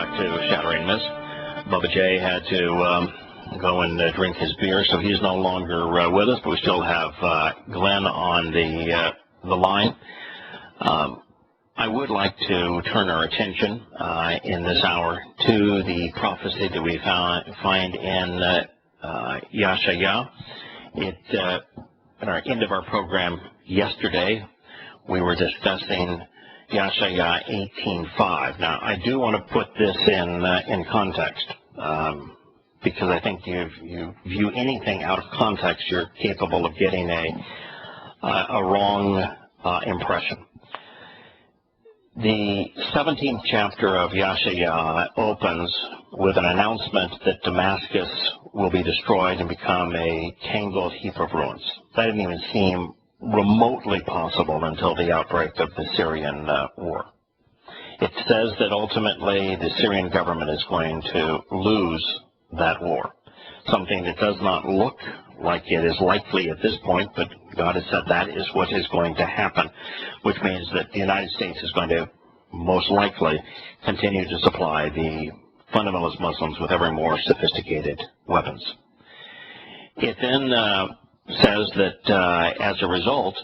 back to Shattering Myths. Bubba J had to go and drink his beer, so he's no longer with us, but we still have Glenn on the line. I would like to turn our attention in this hour to the prophecy that we find in Yahowah. At our end of our program yesterday, we were discussing Yahowah 18:5. Now, I do want to put this in context, because I think you view anything out of context, you're capable of getting a wrong impression. The 17th chapter of Yahowah opens with an announcement that Damascus will be destroyed and become a tangled heap of ruins. That didn't even seem remotely possible until the outbreak of the Syrian war. It says that ultimately the Syrian government is going to lose that war, something that does not look like it is likely at this point, but God has said that is what is going to happen, which means that the United States is going to most likely continue to supply the fundamentalist Muslims with ever more sophisticated weapons. It then says that as a result,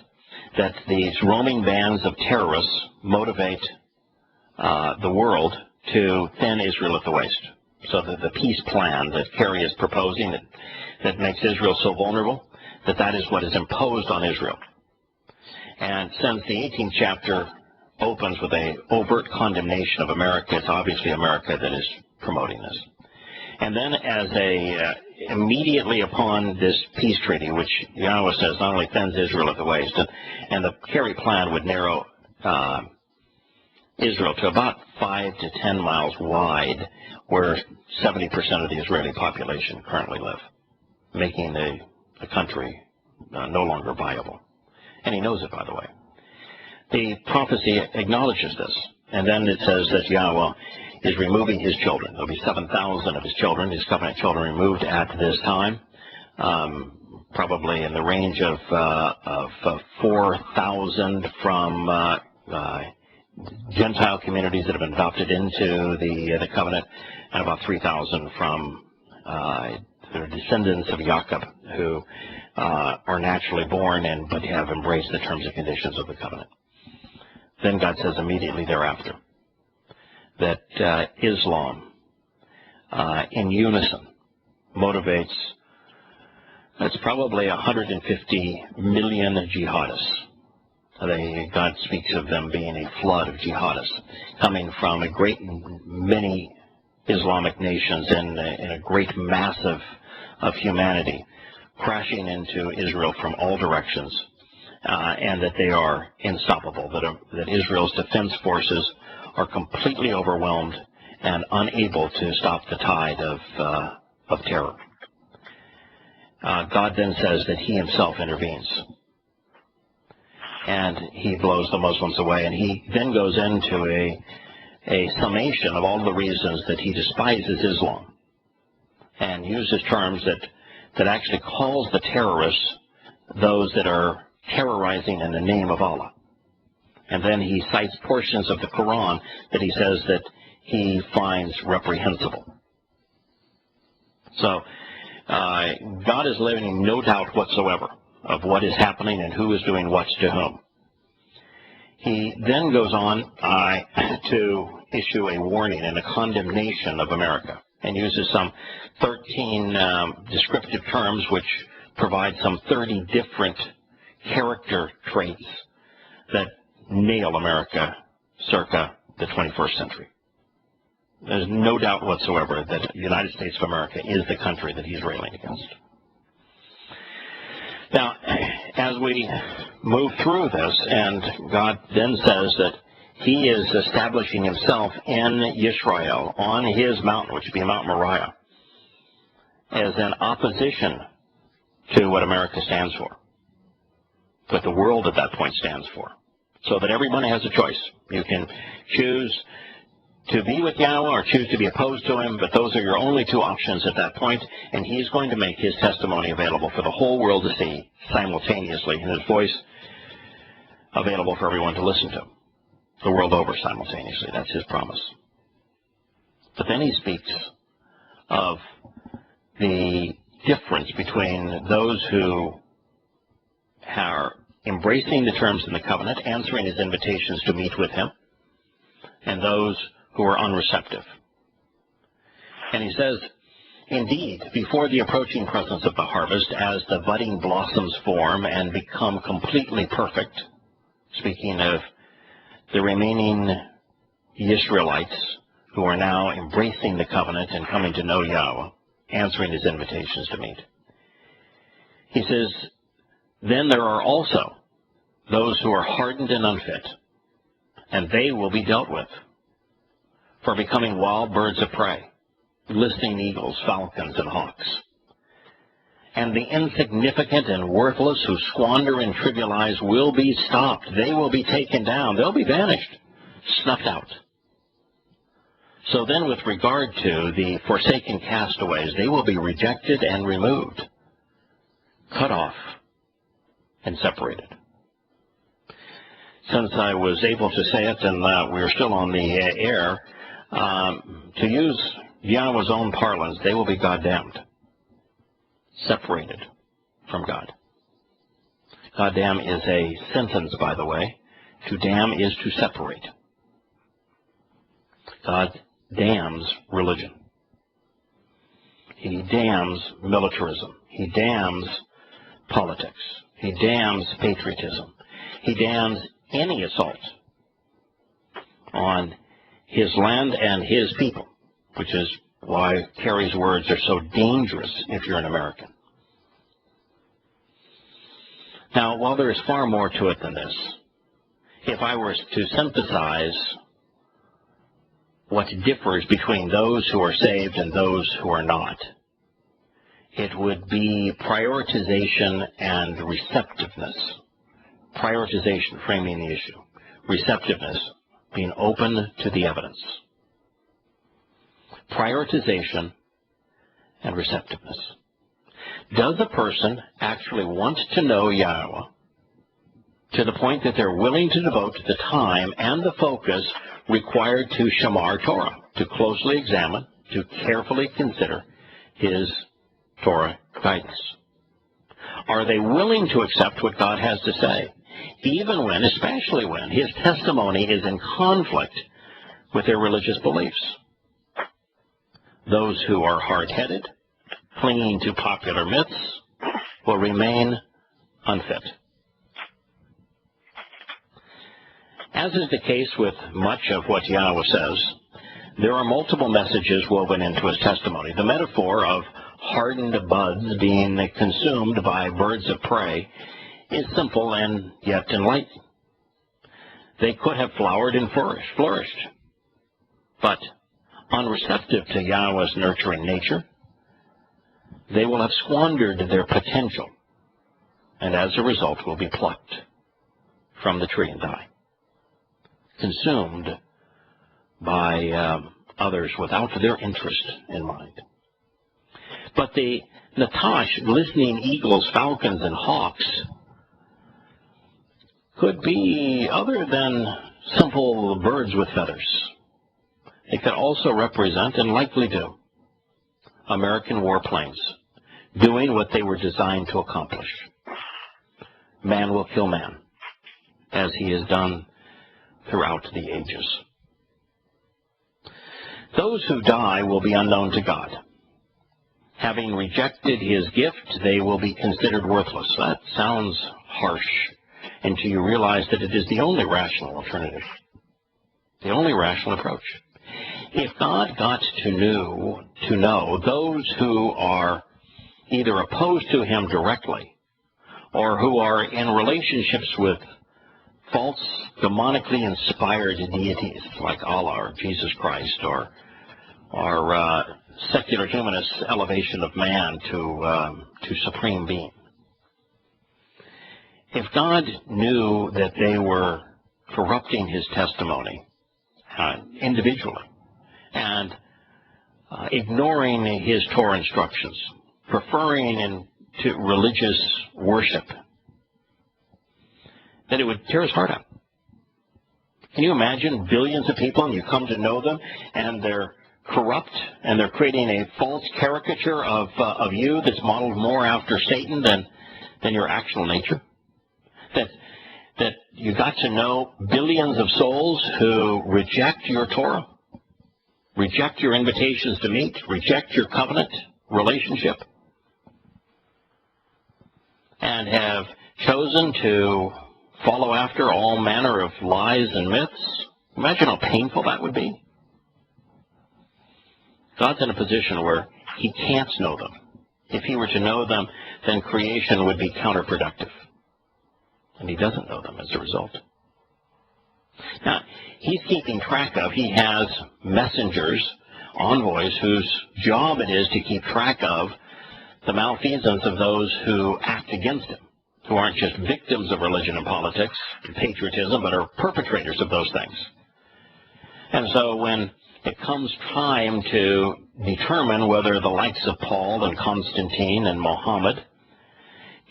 that these roaming bands of terrorists motivate the world to thin Israel at the waist. So that the peace plan that Kerry is proposing that makes Israel so vulnerable, that is what is imposed on Israel. And since the 18th chapter opens with an overt condemnation of America, it's obviously America that is promoting this. And then immediately upon this peace treaty, which Yahowah says not only thins Israel at the waist, and the Kerry plan would narrow Israel to about 5 to 10 miles wide, where 70% of the Israeli population currently live, making the country no longer viable. And he knows it, by the way. The prophecy acknowledges this, and then it says that Yahowah is removing his children. There'll be 7,000 of his children, his covenant children, removed at this time, probably in the range of 4,000 from Gentile communities that have been adopted into the covenant, and about 3,000 from the descendants of Jacob, who are naturally born but have embraced the terms and conditions of the covenant. Then God says immediately thereafter that Islam, in unison, motivates, it's probably 150 million jihadists. God speaks of them being a flood of jihadists coming from a great many Islamic nations in a great mass of humanity crashing into Israel from all directions, and that they are unstoppable, that Israel's defense forces are completely overwhelmed and unable to stop the tide of terror. God then says that he himself intervenes, and he blows the Muslims away, and he then goes into a summation of all the reasons that he despises Islam, and uses terms that actually calls the terrorists those that are terrorizing in the name of Allah. And then he cites portions of the Quran that he says that he finds reprehensible. So God is leaving no doubt whatsoever of what is happening and who is doing what to whom. He then goes on to issue a warning and a condemnation of America, and uses some 13 descriptive terms which provide some 30 different character traits that nail America circa the 21st century. There's no doubt whatsoever that the United States of America is the country that he's railing against. Now, as we move through this, and God then says that he is establishing himself in Yisrael on his mountain, which would be Mount Moriah, as an opposition to what America stands for, what the world at that point stands for. So that everyone has a choice. You can choose to be with Yahowah or choose to be opposed to him, but those are your only two options at that point, and he's going to make his testimony available for the whole world to see simultaneously, and his voice available for everyone to listen to, the world over simultaneously. That's his promise. But then he speaks of the difference between those who are embracing the terms in the covenant, answering his invitations to meet with him, and those who are unreceptive. And he says, indeed, before the approaching presence of the harvest, as the budding blossoms form and become completely perfect, speaking of the remaining Israelites who are now embracing the covenant and coming to know Yahowah, answering his invitations to meet. He says, then there are also those who are hardened and unfit, and they will be dealt with for becoming wild birds of prey, listening eagles, falcons, and hawks. And the insignificant and worthless who squander and trivialize will be stopped. They will be taken down. They'll be banished, snuffed out. So then with regard to the forsaken castaways, they will be rejected and removed, cut off, and separated. Since I was able to say it and we're still on the air, to use Yahowah's own parlance, they will be God-damned, separated from God. God-damn is a sentence, by the way. To damn is to separate. God damns religion. He damns militarism. He damns politics. He damns patriotism. He damns any assault on his land and his people, which is why Kerry's words are so dangerous if you're an American. Now, while there is far more to it than this, if I were to synthesize what differs between those who are saved and those who are not, it would be prioritization and receptiveness. Prioritization, framing the issue. Receptiveness, being open to the evidence. Prioritization and receptiveness. Does a person actually want to know Yahowah to the point that they're willing to devote the time and the focus required to shamar Torah, to closely examine, to carefully consider his Torah guidance? Are they willing to accept what God has to say, even when, especially when, his testimony is in conflict with their religious beliefs? Those who are hard-headed, clinging to popular myths, will remain unfit. As is the case with much of what Yahowah says, there are multiple messages woven into his testimony. The metaphor of hardened buds being consumed by birds of prey is simple and yet enlightening. They could have flowered and flourished, but unreceptive to Yahowah's nurturing nature, they will have squandered their potential, and as a result will be plucked from the tree and die, consumed by others without their interest in mind. But the Natash, listening eagles, falcons, and hawks could be other than simple birds with feathers. It could also represent, and likely do, American warplanes doing what they were designed to accomplish. Man will kill man, as he has done throughout the ages. Those who die will be unknown to God. Having rejected his gift, they will be considered worthless. That sounds harsh until you realize that it is the only rational alternative, the only rational approach. If God got to know those who are either opposed to him directly or who are in relationships with false, demonically inspired deities like Allah or Jesus Christ or secular humanist elevation of man to supreme being, if God knew that they were corrupting his testimony individually and ignoring his Torah instructions, preferring to religious worship, then it would tear his heart out. Can you imagine billions of people and you come to know them and they're corrupt, and they're creating a false caricature of you that's modeled more after Satan than your actual nature. That you got to know billions of souls who reject your Torah, reject your invitations to meet, reject your covenant relationship, and have chosen to follow after all manner of lies and myths. Imagine how painful that would be. God's in a position where he can't know them. If he were to know them, then creation would be counterproductive. And he doesn't know them as a result. Now, he's keeping track of, he has messengers, envoys, whose job it is to keep track of the malfeasance of those who act against him, who aren't just victims of religion and politics and patriotism, but are perpetrators of those things. And so when it comes time to determine whether the likes of Paul and Constantine and Muhammad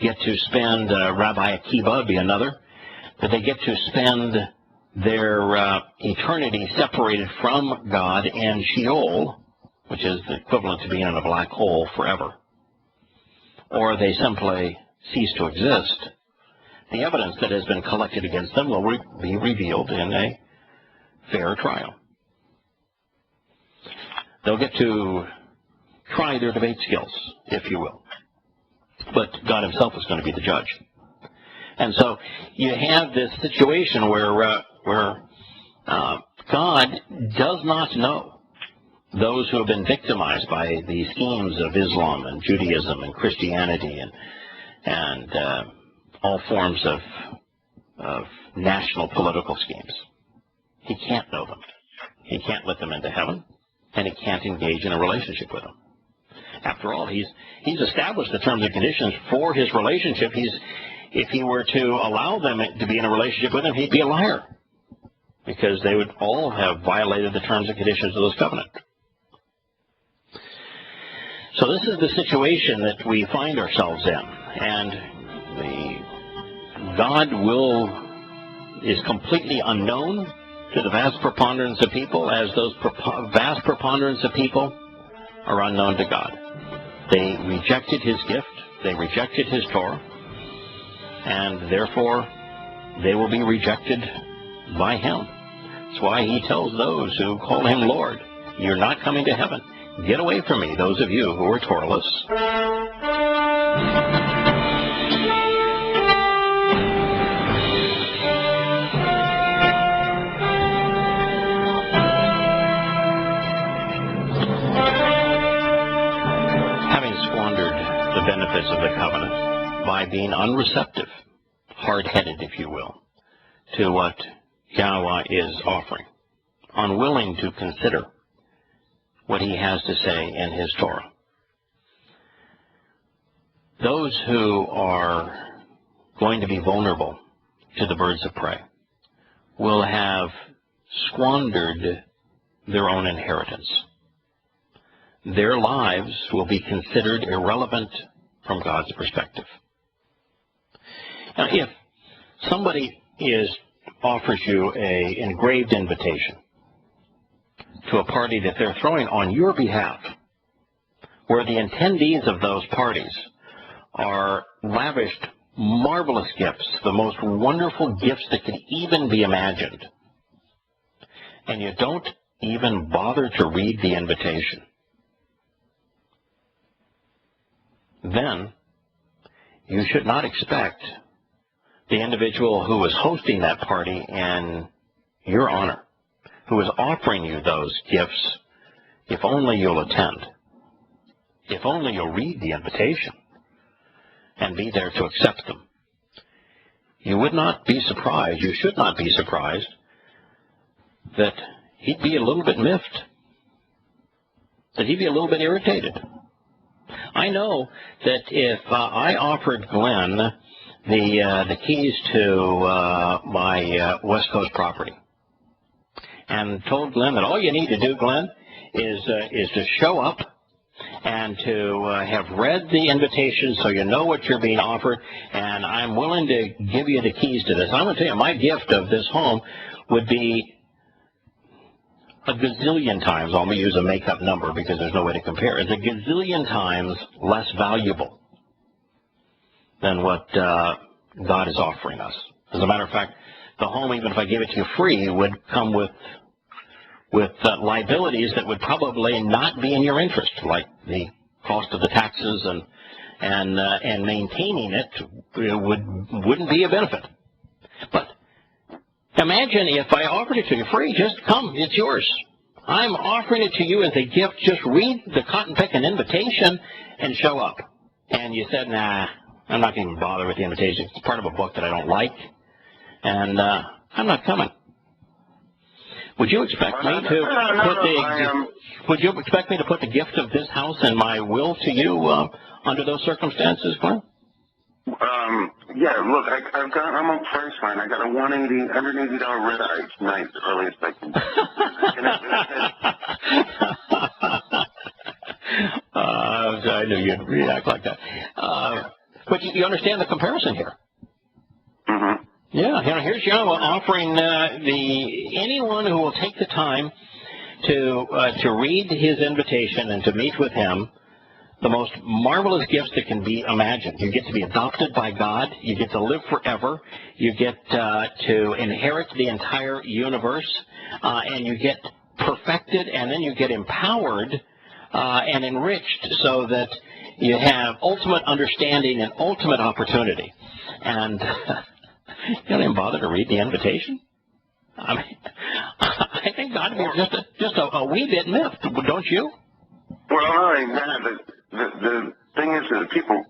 get to spend, Rabbi Akiva would be another, that they get to spend their eternity separated from God in Sheol, which is the equivalent to being in a black hole forever, or they simply cease to exist, the evidence that has been collected against them will be revealed in a fair trial. They'll get to try their debate skills, if you will. But God himself is going to be the judge. And so you have this situation where God does not know those who have been victimized by the schemes of Islam and Judaism and Christianity and all forms of national political schemes. He can't know them. He can't let them into heaven, and he can't engage in a relationship with them. After all, he's established the terms and conditions for his relationship. If he were to allow them to be in a relationship with him, he'd be a liar, because they would all have violated the terms and conditions of this covenant. So this is the situation that we find ourselves in, and God is completely unknown to the vast preponderance of people, as those vast preponderance of people are unknown to God. They rejected his gift, they rejected his Torah, and therefore they will be rejected by him. That's why he tells those who call him Lord, you're not coming to heaven. Get away from me, those of you who are Toraless. The benefits of the covenant by being unreceptive, hard-headed, if you will, to what Yahowah is offering, unwilling to consider what he has to say in his Torah. Those who are going to be vulnerable to the birds of prey will have squandered their own inheritance. Their lives will be considered irrelevant from God's perspective. Now, if somebody offers you an engraved invitation to a party that they're throwing on your behalf, where the attendees of those parties are lavished marvelous gifts, the most wonderful gifts that could even be imagined, and you don't even bother to read the invitation, then you should not expect the individual who is hosting that party in your honor, who is offering you those gifts, if only you'll attend, if only you'll read the invitation and be there to accept them. You would not be surprised, you should not be surprised, that he'd be a little bit miffed, that he'd be a little bit irritated. I know that if I offered Glenn the keys to my West Coast property and told Glenn that all you need to do, Glenn, is to show up and to have read the invitation so you know what you're being offered, and I'm willing to give you the keys to this. I'm going to tell you, my gift of this home would be a gazillion times, I'll use a make-up number because there's no way to compare, is a gazillion times less valuable than what God is offering us. As a matter of fact, the home, even if I gave it to you free, would come with liabilities that would probably not be in your interest, like the cost of the taxes and maintaining it wouldn't be a benefit. But imagine if I offered it to you free. Just come, it's yours. I'm offering it to you as a gift. Just read the cotton picking invitation and show up. And you said, nah, I'm not going to bother with the invitation. It's part of a book that I don't like, and I'm not coming. Would you expect me to put the gift of this house and my will to you under those circumstances, Glenn? Yeah, look, I'm on price line. I got a $180 red eye tonight, the earliest I can. I knew you'd react like that. But you understand the comparison here. Mm-hmm. Yeah, here's Yahowah offering anyone who will take the time to read his invitation and to meet with him the most marvelous gifts that can be imagined. You get to be adopted by God. You get to live forever. You get to inherit the entire universe, and you get perfected, and then you get empowered and enriched so that you have ultimate understanding and ultimate opportunity. And you don't even bother to read the invitation? I mean, I think God is just a wee bit miffed, don't you? Well, the thing is that people,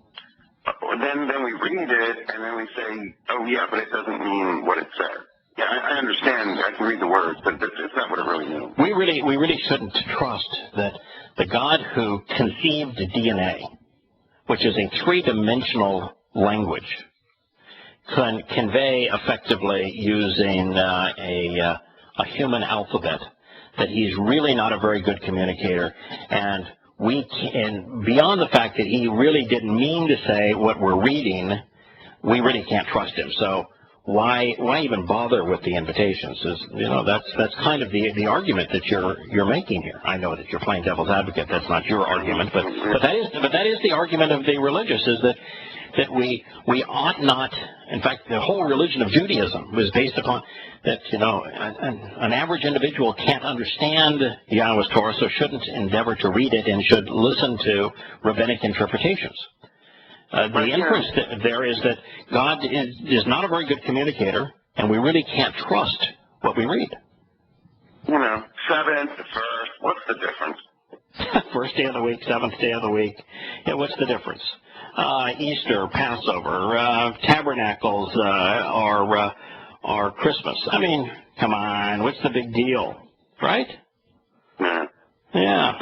then we read it and then we say, oh yeah, but it doesn't mean what it says. Yeah, I understand. I can read the words, but it's not what it really means. We really shouldn't trust that the God who conceived DNA, which is a three-dimensional language, can convey effectively using a human alphabet, that he's really not a very good communicator, and beyond the fact that he really didn't mean to say what we're reading, we really can't trust him. So why even bother with the invitations? That's kind of the argument that you're making here. I know that you're playing devil's advocate. That's not your argument, but that is the argument of the religious, is that we ought not. In fact, the whole religion of Judaism was based upon that, an average individual can't understand Yahowah's Torah, so shouldn't endeavor to read it and should listen to rabbinic interpretations. The inference there is that God is not a very good communicator, and we really can't trust what we read. Seventh, first, what's the difference? First day of the week, seventh day of the week. Yeah, what's the difference? Easter, Passover, Tabernacles, or Christmas. I mean, come on, what's the big deal, right? Yeah.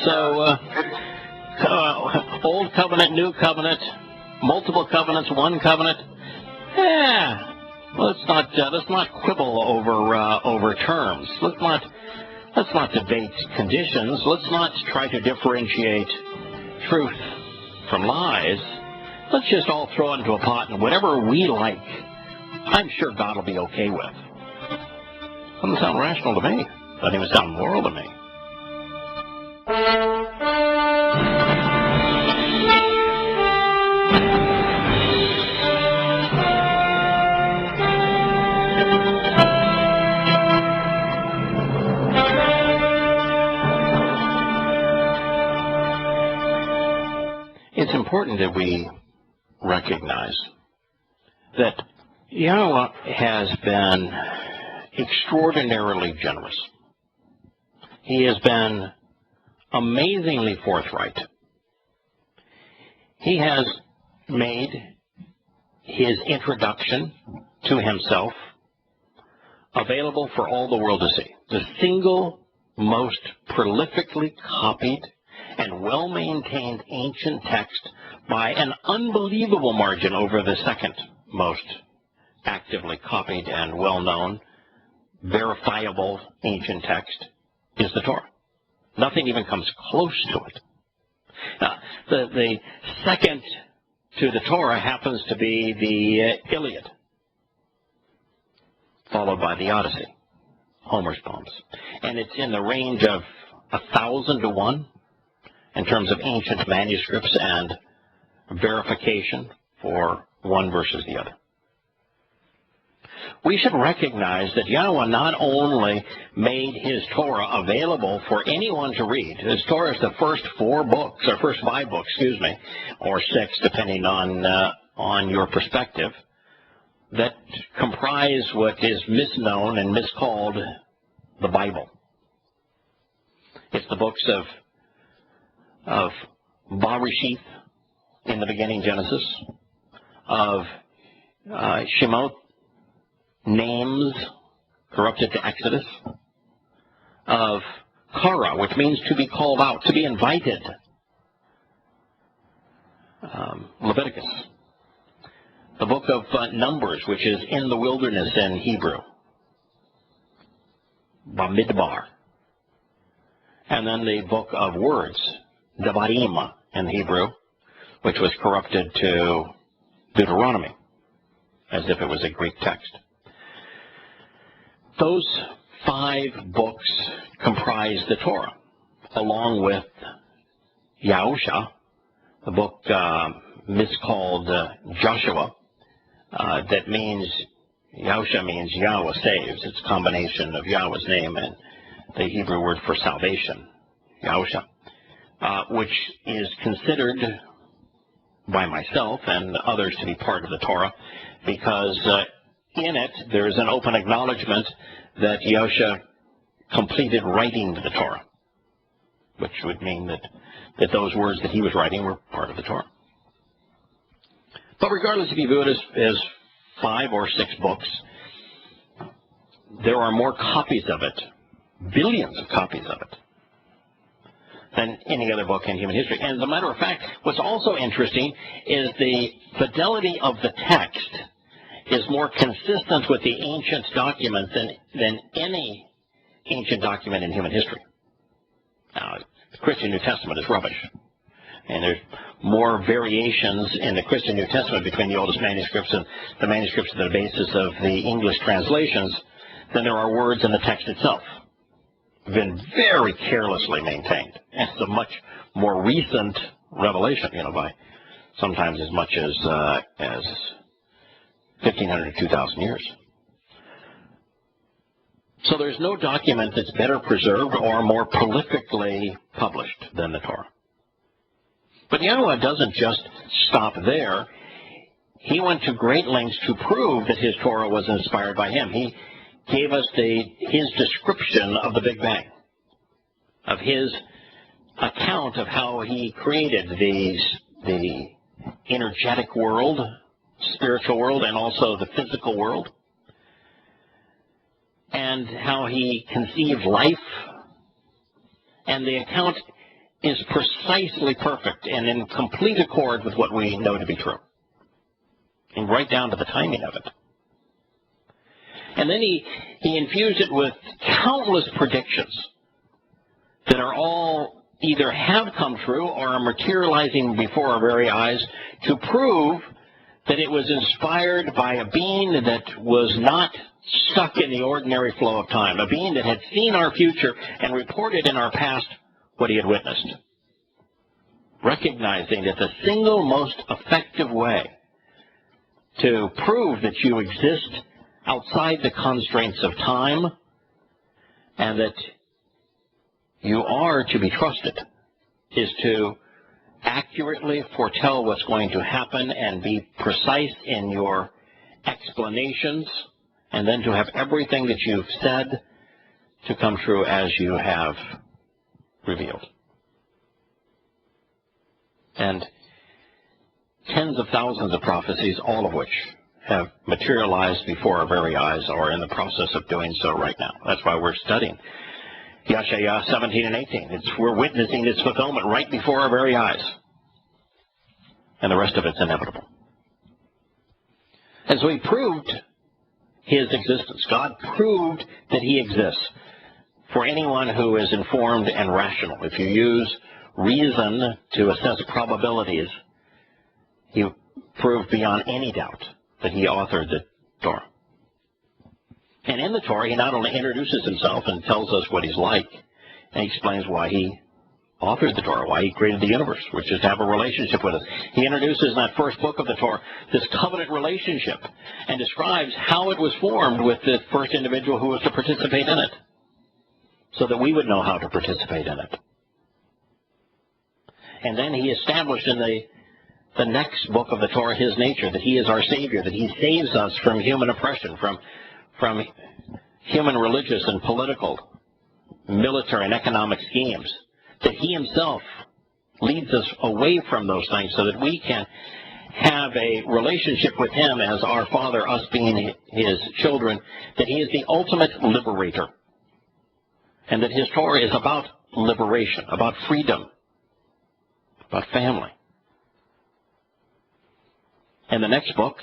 So, old covenant, new covenant, multiple covenants, one covenant. Yeah. Let's not quibble over terms. Let's not debate conditions. Let's not try to differentiate truth from lies. Let's just all throw it into a pot, and whatever we like, I'm sure God will be okay with. Doesn't sound rational to me. Doesn't even sound moral to me. It's important that we recognize that Yahowah has been extraordinarily generous. He has been amazingly forthright. He has made his introduction to himself available for all the world to see. The single most prolifically copied and well-maintained ancient text by an unbelievable margin over the second most actively copied and well-known, verifiable ancient text is the Torah. Nothing even comes close to it. Now, the second to the Torah happens to be the Iliad, followed by the Odyssey. Homer's poems. And it's in the range of 1,000 to 1 in terms of ancient manuscripts and verification for one versus the other. We should recognize that Yahowah not only made his Torah available for anyone to read. His Torah is the first 5 books, or 6, depending on your perspective, that comprise what is misknown and miscalled the Bible. It's the books of Bereshith, in the beginning Genesis, of Shemot, names corrupted to Exodus, of Korah, which means to be called out, to be invited, Leviticus, the book of Numbers, which is in the wilderness in Hebrew, Bamidbar, and then the book of words, Devarim in Hebrew, which was corrupted to Deuteronomy, as if it was a Greek text. Those 5 books comprise the Torah, along with Yahusha, the book miscalled Joshua, that means, Yahusha means Yahweh saves. It's a combination of Yahweh's name and the Hebrew word for salvation, Yahusha, which is considered by myself and others to be part of the Torah, because in it there is an open acknowledgement that Yahusha completed writing the Torah, which would mean that those words that he was writing were part of the Torah. But regardless if you view it as 5 or 6 books, there are more copies of it, billions of copies of it, than any other book in human history. And as a matter of fact, what's also interesting is the fidelity of the text is more consistent with the ancient documents than any ancient document in human history. Now, the Christian New Testament is rubbish. And there's more variations in the Christian New Testament between the oldest manuscripts and the manuscripts that are the basis of the English translations than there are words in the text itself. Been very carelessly maintained. And it's a much more recent revelation, by sometimes as much as 1,500 to 2,000 years. So there's no document that's better preserved or more prolifically published than the Torah. But Yahowah doesn't just stop there. He went to great lengths to prove that his Torah was inspired by him. He gave us his description of the Big Bang, of his account of how he created the energetic world, spiritual world, and also the physical world, and how he conceived life. And the account is precisely perfect and in complete accord with what we know to be true, and right down to the timing of it. And then he infused it with countless predictions that are all either have come true or are materializing before our very eyes to prove that it was inspired by a being that was not stuck in the ordinary flow of time, a being that had seen our future and reported in our past what he had witnessed, recognizing that the single most effective way to prove that you exist outside the constraints of time and that you are to be trusted is to accurately foretell what's going to happen and be precise in your explanations, and then to have everything that you've said to come true as you have revealed. And tens of thousands of prophecies, all of which have materialized before our very eyes or are in the process of doing so right now. That's why we're studying Yahowah 17 and 18. We're witnessing its fulfillment right before our very eyes. And the rest of it's inevitable. And so he proved his existence. God proved that he exists for anyone who is informed and rational. If you use reason to assess probabilities, he proved beyond any doubt that he authored the Torah. And in the Torah, he not only introduces himself and tells us what he's like, and he explains why he authored the Torah, why he created the universe, which is to have a relationship with us. He introduces in that first book of the Torah this covenant relationship and describes how it was formed with the first individual who was to participate in it, so that we would know how to participate in it. And then he established in the next book of the Torah his nature, that he is our Savior, that he saves us from human oppression, from human religious and political, military and economic schemes, that he himself leads us away from those things so that we can have a relationship with him as our Father, us being his children, that he is the ultimate liberator, and that his Torah is about liberation, about freedom, about family. In the next book,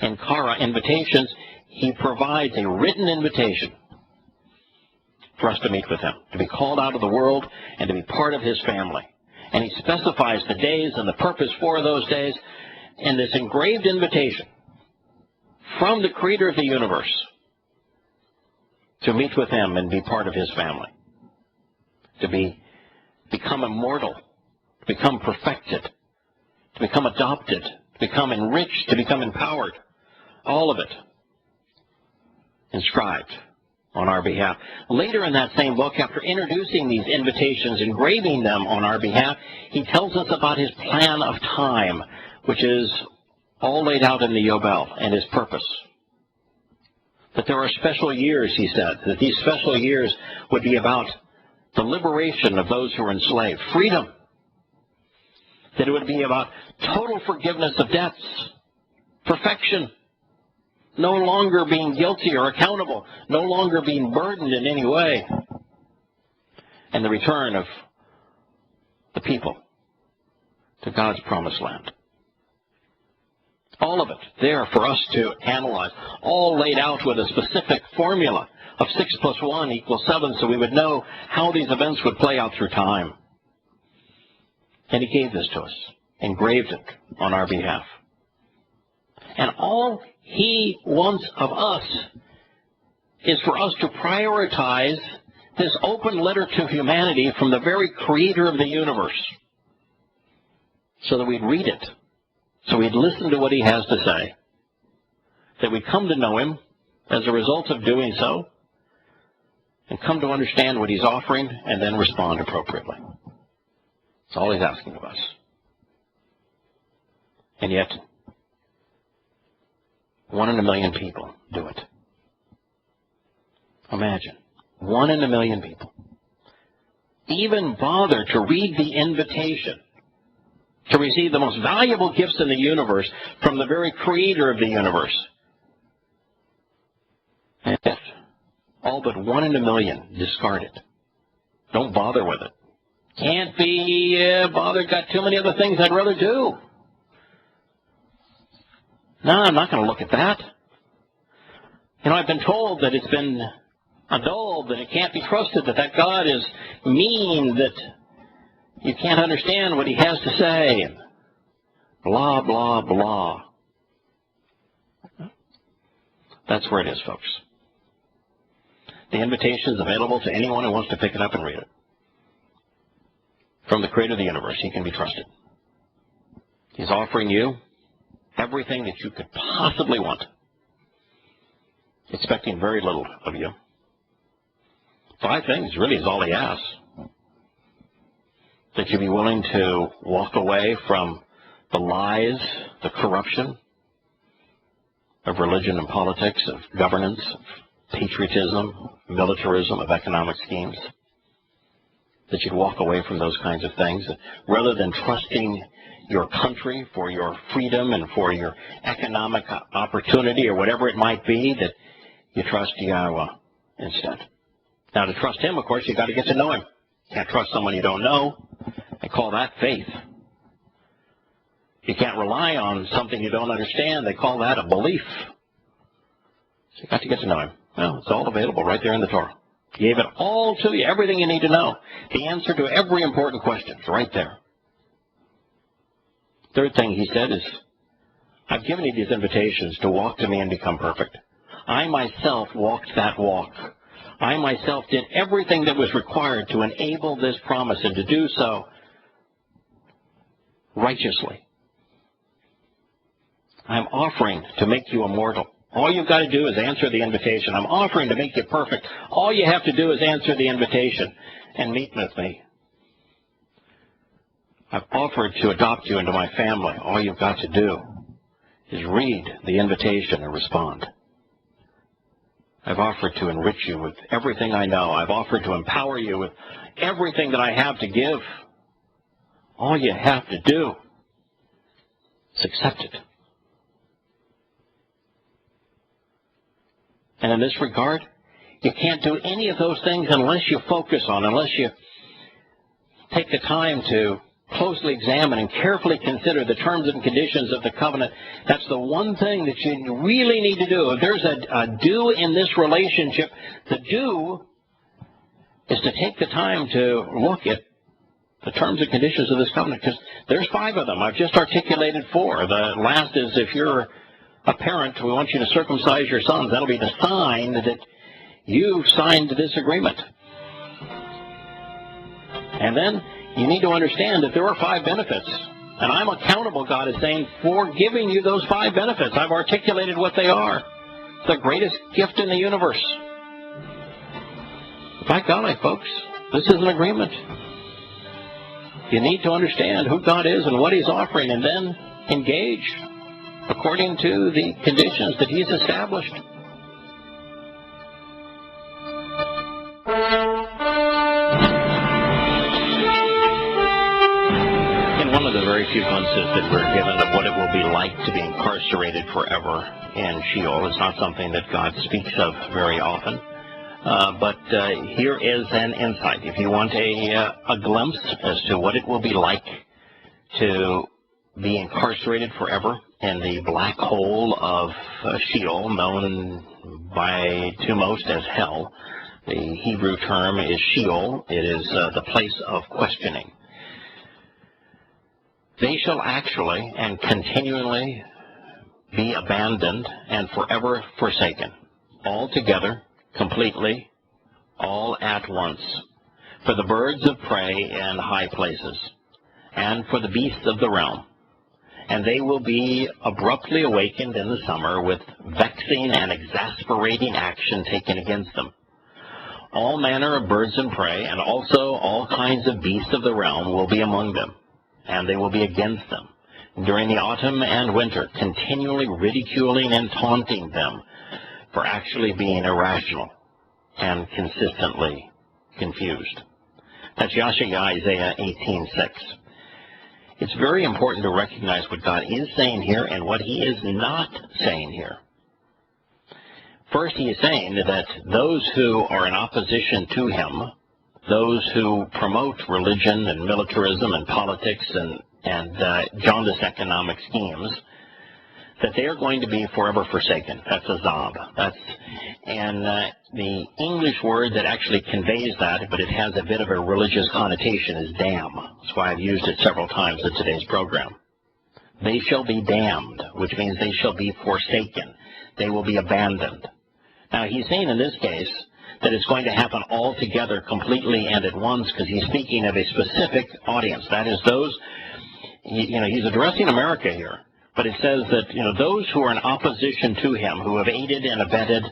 in Kara, Invitations, he provides a written invitation for us to meet with him, to be called out of the world and to be part of his family. And he specifies the days and the purpose for those days in this engraved invitation from the creator of the universe to meet with him and be part of his family, to become immortal, to become perfected, to become adopted, to become enriched, to become empowered. All of it inscribed on our behalf. Later in that same book, after introducing these invitations, engraving them on our behalf, he tells us about his plan of time, which is all laid out in the Yobel, and his purpose. That there are special years, he said, that these special years would be about the liberation of those who are enslaved, freedom. That it would be about total forgiveness of debts, perfection, no longer being guilty or accountable, no longer being burdened in any way, and the return of the people to God's promised land. All of it there for us to analyze, all laid out with a specific formula of 6 + 1 = 7, so we would know how these events would play out through time. And he gave this to us, engraved it on our behalf. And all he wants of us is for us to prioritize this open letter to humanity from the very creator of the universe, so that we'd read it, so we'd listen to what he has to say, that we'd come to know him as a result of doing so, and come to understand what he's offering, and then respond appropriately. That's all he's asking of us. And yet, 1 in a million people do it. Imagine, 1 in a million people even bother to read the invitation to receive the most valuable gifts in the universe from the very creator of the universe. And yet, all but 1 in a million discard it. Don't bother with it. Can't be bothered, got too many other things I'd rather do. No, I'm not going to look at that. You know, I've been told that it's been annulled, that it can't be trusted, that God is mean, that you can't understand what he has to say, and blah, blah, blah. That's where it is, folks. The invitation is available to anyone who wants to pick it up and read it. From the creator of the universe, he can be trusted. He's offering you everything that you could possibly want, expecting very little of you. 5 things really is all he asks. That you be willing to walk away from the lies, the corruption of religion and politics, of governance, of patriotism, militarism, of economic schemes. That you'd walk away from those kinds of things, rather than trusting your country for your freedom and for your economic opportunity or whatever it might be, that you trust Yahowah instead. Now, to trust him, of course, you've got to get to know him. You can't trust someone you don't know. They call that faith. You can't rely on something you don't understand. They call that a belief. So you've got to get to know him. Well, it's all available right there in the Torah. He gave it all to you, everything you need to know. The answer to every important question is right there. Third thing he said is, I've given you these invitations to walk to me and become perfect. I myself walked that walk. I myself did everything that was required to enable this promise and to do so righteously. I'm offering to make you immortal. All you've got to do is answer the invitation. I'm offering to make you perfect. All you have to do is answer the invitation and meet with me. I've offered to adopt you into my family. All you've got to do is read the invitation and respond. I've offered to enrich you with everything I know. I've offered to empower you with everything that I have to give. All you have to do is accept it. And in this regard, you can't do any of those things unless you focus on, unless you take the time to closely examine and carefully consider the terms and conditions of the covenant. That's the one thing that you really need to do. If there's a do in this relationship, the do is to take the time to look at the terms and conditions of this covenant, because there's 5 of them. I've just articulated 4. The last is, if you're a parent, we want you to circumcise your sons. That'll be the sign that you've signed this agreement. And then you need to understand that there are 5 benefits. And I'm accountable, God is saying, for giving you those 5 benefits. I've articulated what they are. The greatest gift in the universe. By golly, folks, this is an agreement. You need to understand who God is and what He's offering, and then engage according to the conditions that He's established. One of the very few glimpses that we're given of what it will be like to be incarcerated forever in Sheol is not something that God speaks of very often. But here is an insight. If you want a glimpse as to what it will be like to be incarcerated forever in the black hole of Sheol, known to most as hell, the Hebrew term is Sheol. It is the place of questioning. They shall actually and continually be abandoned and forever forsaken, altogether, completely, all at once, for the birds of prey in high places, and for the beasts of the realm. And they will be abruptly awakened in the summer with vexing and exasperating action taken against them. All manner of birds and prey, and also all kinds of beasts of the realm, will be among them, and they will be against them during the autumn and winter, continually ridiculing and taunting them for actually being irrational and consistently confused. That's Yahowah, Isaiah 18:6. It's very important to recognize what God is saying here and what He is not saying here. First, He is saying that those who are in opposition to Him, those who promote religion and militarism and politics and jaundiced economic schemes, that they are going to be forever forsaken. That's azab. And the English word that actually conveys that, but it has a bit of a religious connotation, is damn. That's why I've used it several times in today's program. They shall be damned, which means they shall be forsaken. They will be abandoned. Now, He's saying in this case that it's going to happen all together, completely and at once, because He's speaking of a specific audience. That is those, He's addressing America here. But it says that, those who are in opposition to Him, who have aided and abetted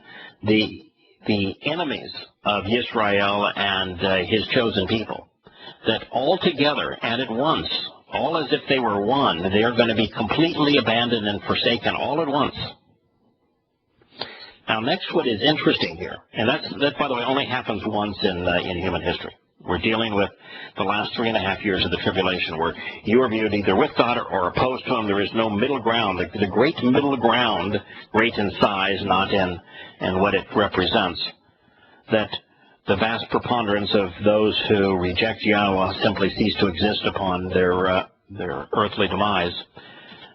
the enemies of Israel and His chosen people, that all together and at once, all as if they were one, they are going to be completely abandoned and forsaken all at once. Now, next, what is interesting here, and that, by the way, only happens once in human history. We're dealing with the last 3.5 years of the tribulation, where you are viewed either with God or opposed to Him. There is no middle ground. The great middle ground, great in size, not in what it represents, that the vast preponderance of those who reject Yahowah simply cease to exist upon their earthly demise.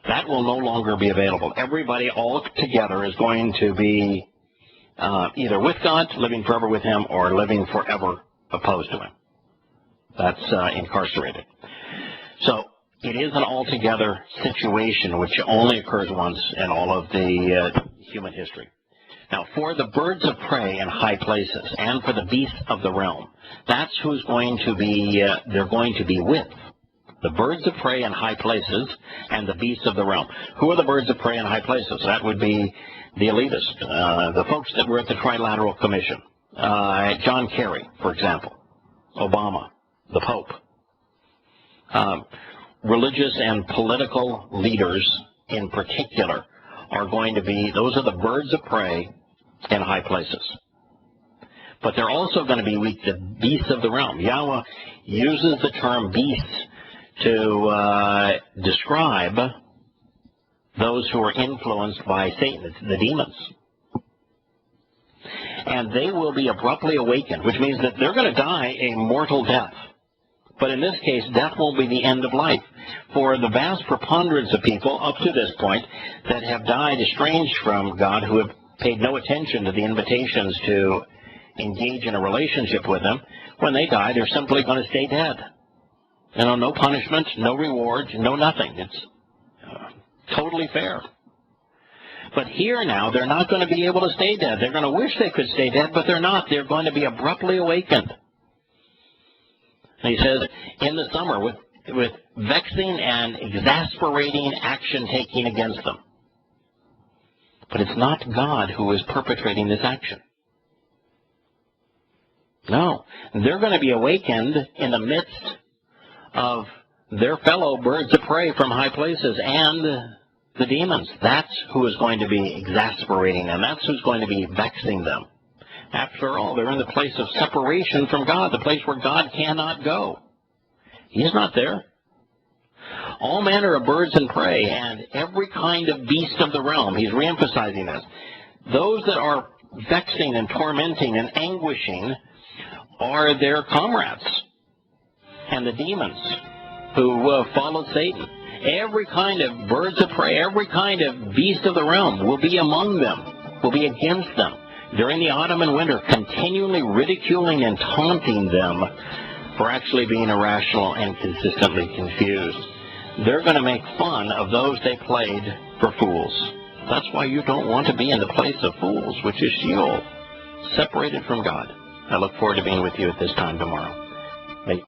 That will no longer be available. Everybody all together is going to be either with God, living forever with Him, or living forever opposed to Him. That's incarcerated. So it is an altogether situation which only occurs once in all of the human history. Now, for the birds of prey in high places and for the beasts of the realm, that's who's going to be, they're going to be with. The birds of prey in high places and the beasts of the realm. Who are the birds of prey in high places? That would be the elitists, the folks that were at the Trilateral Commission. John Kerry, for example, Obama, the Pope. Religious and political leaders in particular are going to be, those are the birds of prey in high places. But they're also going to be with the beasts of the realm. Yahowah uses the term beasts to describe those who are influenced by Satan, the demons. And they will be abruptly awakened, which means that they're going to die a mortal death. But in this case, death won't be the end of life. For the vast preponderance of people up to this point that have died estranged from God, who have paid no attention to the invitations to engage in a relationship with Him, when they die, they're simply going to stay dead. You know, no punishment, no reward, no nothing. It's totally fair. But here now, they're not going to be able to stay dead. They're going to wish they could stay dead, but they're not. They're going to be abruptly awakened. And he says, in the summer, with vexing and exasperating action taking against them. But it's not God who is perpetrating this action. No, they're going to be awakened in the midst of their fellow birds of prey from high places and the demons. That's who is going to be exasperating them. That's who's going to be vexing them. After all, they're in the place of separation from God, the place where God cannot go. He's not there. All manner of birds and prey and every kind of beast of the realm, he's reemphasizing this. Those that are vexing and tormenting and anguishing are their comrades and the demons who followed Satan. Every kind of birds of prey, every kind of beast of the realm will be among them, will be against them during the autumn and winter, continually ridiculing and taunting them for actually being irrational and consistently confused. They're going to make fun of those they played for fools. That's why you don't want to be in the place of fools, which is Sheol, separated from God. I look forward to being with you at this time tomorrow.